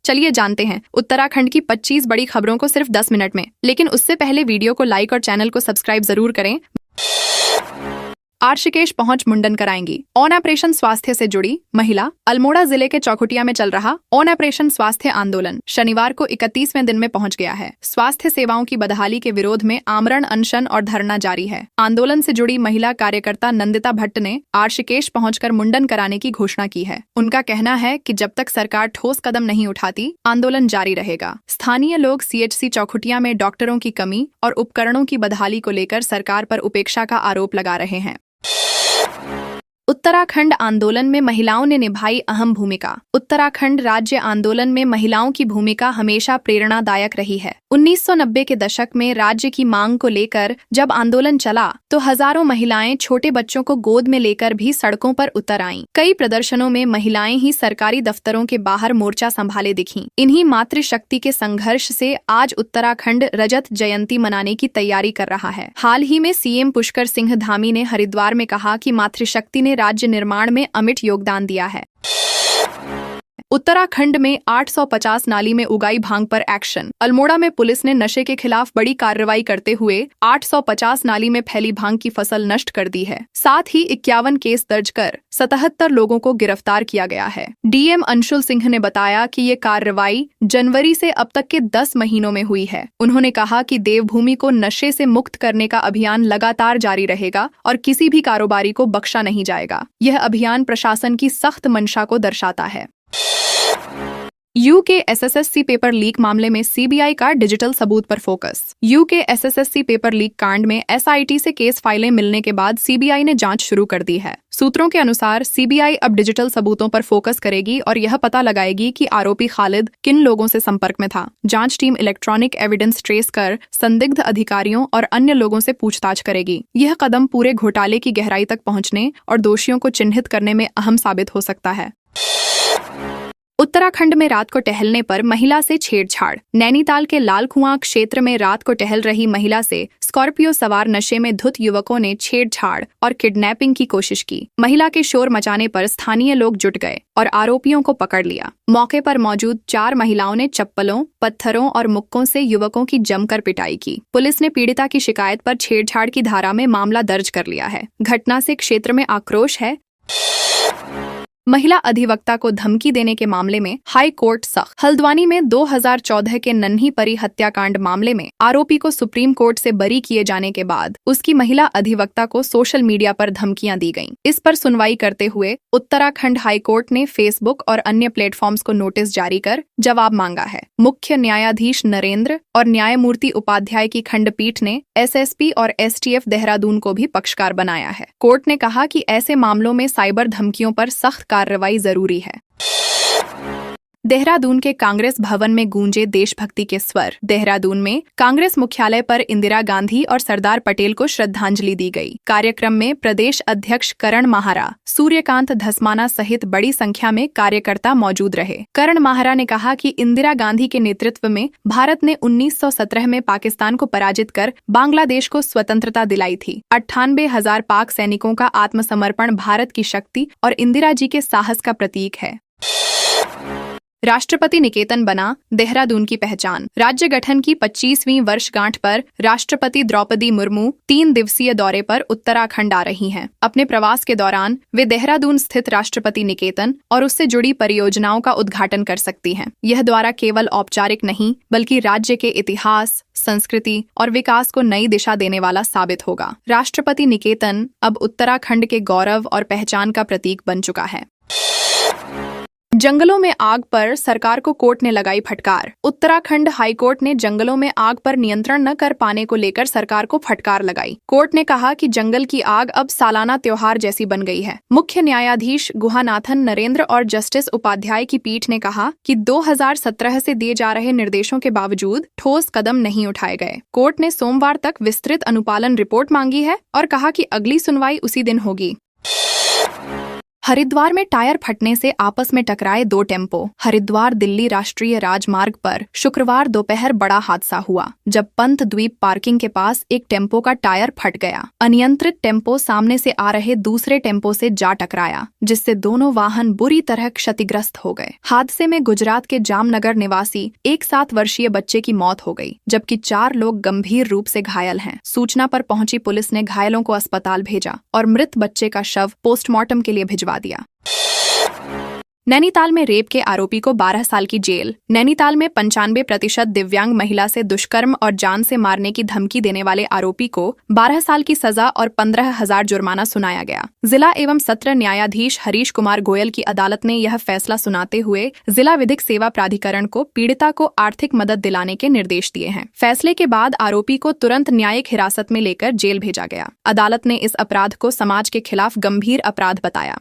चलिए जानते हैं उत्तराखंड की 25 बड़ी खबरों को सिर्फ 10 मिनट में। लेकिन उससे पहले वीडियो को लाइक और चैनल को सब्सक्राइब जरूर करें। ऋषिकेश पहुंच मुंडन कराएंगी। ऑन ऑपरेशन स्वास्थ्य से जुड़ी महिला। अल्मोड़ा जिले के चौखुटिया में चल रहा ऑन ऑपरेशन स्वास्थ्य आंदोलन शनिवार को 31वें दिन में पहुंच गया है। स्वास्थ्य सेवाओं की बदहाली के विरोध में आमरण, अनशन और धरना जारी है। आंदोलन से जुड़ी महिला कार्यकर्ता नंदिता भट्ट ने ऋषिकेश पहुंचकर मुंडन कराने की घोषणा की है। उनका कहना है कि जब तक सरकार ठोस कदम नहीं उठाती, आंदोलन जारी रहेगा। स्थानीय लोग CHC चौखुटिया में डॉक्टरों की कमी और उपकरणों की बदहाली को लेकर सरकार पर उपेक्षा का आरोप लगा रहे हैं। उत्तराखंड आंदोलन में महिलाओं ने निभाई अहम भूमिका। उत्तराखंड राज्य आंदोलन में महिलाओं की भूमिका हमेशा प्रेरणादायक रही है। 1990 के दशक में राज्य की मांग को लेकर जब आंदोलन चला तो हजारों महिलाएं छोटे बच्चों को गोद में लेकर भी सड़कों पर उतर आईं। कई प्रदर्शनों में महिलाएं ही सरकारी दफ्तरों के बाहर मोर्चा संभाले दिखीं। इन्हीं मातृशक्ति के संघर्ष से आज उत्तराखंड रजत जयंती मनाने की तैयारी कर रहा है। हाल ही में CM पुष्कर सिंह धामी ने हरिद्वार में कहा कि मातृशक्ति ने राज्य निर्माण में अमिट योगदान दिया है। उत्तराखंड में 850 नाली में उगाई भांग पर एक्शन। अल्मोड़ा में पुलिस ने नशे के खिलाफ बड़ी कार्रवाई करते हुए 850 नाली में फैली भांग की फसल नष्ट कर दी है। साथ ही 51 केस दर्ज कर 77 लोगों को गिरफ्तार किया गया है। DM अंशुल सिंह ने बताया कि ये कार्रवाई जनवरी से अब तक के 10 महीनों में हुई है। उन्होंने कहा कि देवभूमि को नशे से मुक्त करने का अभियान लगातार जारी रहेगा और किसी भी कारोबारी को बख्शा नहीं जाएगा। यह अभियान प्रशासन की सख्त मंशा को दर्शाता है। UK SSSC पेपर लीक मामले में CBI का डिजिटल सबूत पर focus. UK SSSC paper leak कांड में SIT से केस फाइलें मिलने के बाद CBI ने जांच शुरू कर दी है। सूत्रों के अनुसार CBI अब डिजिटल सबूतों पर फोकस करेगी और यह पता लगाएगी कि आरोपी खालिद किन लोगों से संपर्क में था। जांच टीम इलेक्ट्रॉनिक एविडेंस ट्रेस कर संदिग्ध अधिकारियों और अन्य लोगों से पूछताछ करेगी। यह कदम पूरे घोटाले की गहराई तक पहुंचने और दोषियों को चिन्हित करने में अहम साबित हो सकता है। उत्तराखंड में रात को टहलने पर महिला से छेड़छाड़। नैनीताल के लाल कुआं क्षेत्र में रात को टहल रही महिला से स्कॉर्पियो सवार नशे में धुत युवकों ने छेड़छाड़ और किडनैपिंग की कोशिश की। महिला के शोर मचाने पर स्थानीय लोग जुट गए और आरोपियों को पकड़ लिया। मौके पर मौजूद 4 महिलाओं ने चप्पलों, पत्थरों और मुक्कों से युवकों की जमकर पिटाई की। पुलिस ने पीड़िता की शिकायत पर छेड़छाड़ की धारा में मामला दर्ज कर लिया है। घटना से क्षेत्र में आक्रोश है। महिला अधिवक्ता को धमकी देने के मामले में हाई कोर्ट सख्त। हल्द्वानी में 2014 के नन्ही परी हत्याकांड मामले में आरोपी को सुप्रीम कोर्ट से बरी किए जाने के बाद उसकी महिला अधिवक्ता को सोशल मीडिया पर धमकियां दी गईं। इस पर सुनवाई करते हुए उत्तराखंड हाई कोर्ट ने फेसबुक और अन्य प्लेटफॉर्म्स को नोटिस जारी कर जवाब मांगा है। मुख्य न्यायाधीश नरेंद्र और न्यायमूर्ति उपाध्याय की खंडपीठ ने SSP और STF देहरादून को भी पक्षकार बनाया है। कोर्ट ने कहा कि ऐसे मामलों में साइबर धमकियों पर सख्त कार्रवाई जरूरी है। देहरादून के कांग्रेस भवन में गूंजे देशभक्ति के स्वर। देहरादून में कांग्रेस मुख्यालय पर इंदिरा गांधी और सरदार पटेल को श्रद्धांजलि दी गई। कार्यक्रम में प्रदेश अध्यक्ष करण माहरा, सूर्यकांत धस्माना सहित बड़ी संख्या में कार्यकर्ता मौजूद रहे। करण माहरा ने कहा कि इंदिरा गांधी के नेतृत्व में भारत ने 1917 में पाकिस्तान को पराजित कर बांग्लादेश को स्वतंत्रता दिलाई थी। 98,000 पाक सैनिकों का आत्मसमर्पण भारत की शक्ति और इंदिरा जी के साहस का प्रतीक है। राष्ट्रपति निकेतन बना देहरादून की पहचान। राज्य गठन की 25वीं वर्षगांठ पर राष्ट्रपति द्रौपदी मुर्मू 3 दिवसीय दौरे पर उत्तराखंड आ रही हैं। अपने प्रवास के दौरान वे देहरादून स्थित राष्ट्रपति निकेतन और उससे जुड़ी परियोजनाओं का उद्घाटन कर सकती हैं। यह दौरा केवल औपचारिक नहीं बल्कि राज्य के इतिहास, संस्कृति और विकास को नई दिशा देने वाला साबित होगा। राष्ट्रपति निकेतन अब उत्तराखंड के गौरव और पहचान का प्रतीक बन चुका है। जंगलों में आग पर सरकार को कोर्ट ने लगाई फटकार। उत्तराखंड हाईकोर्ट ने जंगलों में आग पर नियंत्रण न कर पाने को लेकर सरकार को फटकार लगाई। कोर्ट ने कहा कि जंगल की आग अब सालाना त्योहार जैसी बन गई है। मुख्य न्यायाधीश गुहानाथन नरेंद्र और जस्टिस उपाध्याय की पीठ ने कहा कि 2017 से दिए जा रहे निर्देशों के बावजूद ठोस कदम नहीं उठाए गए। कोर्ट ने सोमवार तक विस्तृत अनुपालन रिपोर्ट मांगी है और कहा कि अगली सुनवाई उसी दिन होगी। हरिद्वार में टायर फटने से आपस में टकराए दो टेम्पो। हरिद्वार दिल्ली राष्ट्रीय राजमार्ग पर शुक्रवार दोपहर बड़ा हादसा हुआ जब पंत द्वीप पार्किंग के पास एक टेम्पो का टायर फट गया। अनियंत्रित टेम्पो सामने से आ रहे दूसरे टेम्पो से जा टकराया, जिससे दोनों वाहन बुरी तरह क्षतिग्रस्त हो गए। हादसे में गुजरात के जामनगर निवासी एक 7 वर्षीय बच्चे की मौत हो गई, जबकि 4 लोग गंभीर रूप से घायल हैं। सूचना पर पहुंची पुलिस ने घायलों को अस्पताल भेजा और मृत बच्चे का शव पोस्टमार्टम के लिए भिजवा दिया। नैनीताल में रेप के आरोपी को 12 साल की जेल। नैनीताल में 95% दिव्यांग महिला से दुष्कर्म और जान से मारने की धमकी देने वाले आरोपी को 12 साल की सजा और 15,000 जुर्माना सुनाया गया। जिला एवं सत्र न्यायाधीश हरीश कुमार गोयल की अदालत ने यह फैसला सुनाते हुए जिला विधिक सेवा प्राधिकरण को पीड़िता को आर्थिक मदद दिलाने के निर्देश दिए हैं। फैसले के बाद आरोपी को तुरंत न्यायिक हिरासत में लेकर जेल भेजा गया। अदालत ने इस अपराध को समाज के खिलाफ गंभीर अपराध बताया।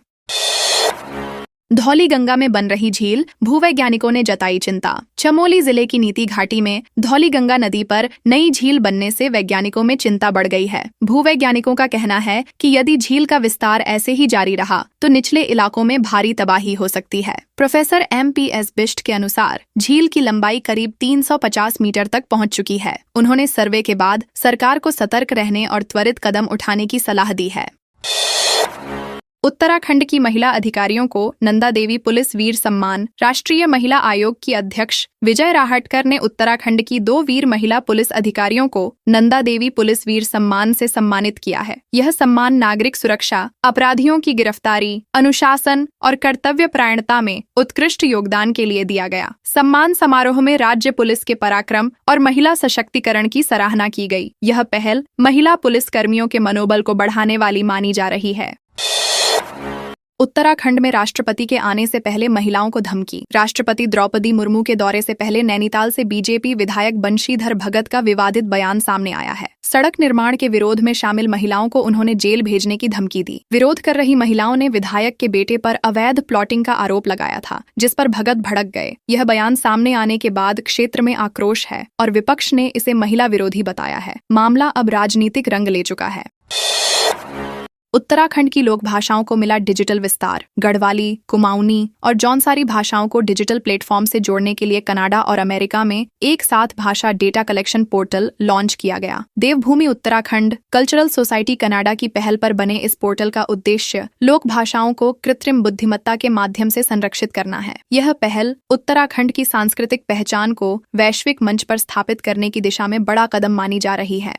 धौलीगंगा में बन रही झील, भूवैज्ञानिकों ने जताई चिंता। चमोली जिले की नीति घाटी में धौलीगंगा नदी पर नई झील बनने से वैज्ञानिकों में चिंता बढ़ गई है। भूवैज्ञानिकों का कहना है कि यदि झील का विस्तार ऐसे ही जारी रहा तो निचले इलाकों में भारी तबाही हो सकती है। Professor MP.S. बिष्ट के अनुसार झील की लंबाई करीब 350 मीटर तक पहुंच चुकी है। उन्होंने सर्वे के बाद सरकार को सतर्क रहने और त्वरित कदम उठाने की सलाह दी है। उत्तराखंड की महिला अधिकारियों को नंदा देवी पुलिस वीर सम्मान। राष्ट्रीय महिला आयोग की अध्यक्ष विजय राहटकर ने उत्तराखंड की 2 वीर महिला पुलिस अधिकारियों को नंदा देवी पुलिस वीर सम्मान से सम्मानित किया है। यह सम्मान नागरिक सुरक्षा, अपराधियों की गिरफ्तारी, अनुशासन और कर्तव्यपरायणता में उत्कृष्ट योगदान के लिए दिया गया। सम्मान समारोह में राज्य पुलिस के पराक्रम और महिला सशक्तिकरण की सराहना की गई। यह पहल महिला पुलिस कर्मियों के मनोबल को बढ़ाने वाली मानी जा रही है। उत्तराखंड में राष्ट्रपति के आने से पहले महिलाओं को धमकी। राष्ट्रपति द्रौपदी मुर्मू के दौरे से पहले नैनीताल से बीजेपी विधायक बंशीधर भगत का विवादित बयान सामने आया है। सड़क निर्माण के विरोध में शामिल महिलाओं को उन्होंने जेल भेजने की धमकी दी। विरोध कर रही महिलाओं ने विधायक के बेटे पर अवैध प्लॉटिंग का आरोप लगाया था, जिस पर भगत भड़क गए। यह बयान सामने आने के बाद क्षेत्र में आक्रोश है और विपक्ष ने इसे महिला विरोधी बताया है। मामला अब राजनीतिक रंग ले चुका है। उत्तराखंड की लोक भाषाओं को मिला डिजिटल विस्तार। गढ़वाली, कुमाऊनी और जौनसारी भाषाओं को डिजिटल प्लेटफॉर्म से जोड़ने के लिए कनाडा और अमेरिका में एक साथ भाषा डेटा कलेक्शन पोर्टल लॉन्च किया गया। देवभूमि उत्तराखंड कल्चरल सोसाइटी कनाडा की पहल पर बने इस पोर्टल का उद्देश्य लोक भाषाओं को कृत्रिम बुद्धिमत्ता के माध्यम से संरक्षित करना है। यह पहल उत्तराखंड की सांस्कृतिक पहचान को वैश्विक मंच पर स्थापित करने की दिशा में बड़ा कदम मानी जा रही है।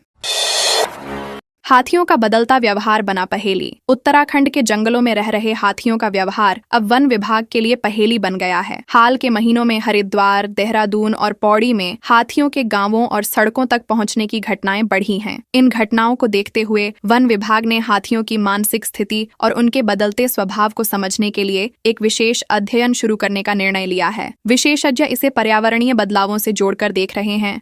हाथियों का बदलता व्यवहार बना पहेली। उत्तराखंड के जंगलों में रह रहे हाथियों का व्यवहार अब वन विभाग के लिए पहेली बन गया है। हाल के महीनों में हरिद्वार, देहरादून और पौड़ी में हाथियों के गांवों और सड़कों तक पहुंचने की घटनाएं बढ़ी हैं। इन घटनाओं को देखते हुए वन विभाग ने हाथियों की मानसिक स्थिति और उनके बदलते स्वभाव को समझने के लिए एक विशेष अध्ययन शुरू करने का निर्णय लिया है। विशेषज्ञ इसे पर्यावरणीय बदलावों से जोड़कर देख रहे हैं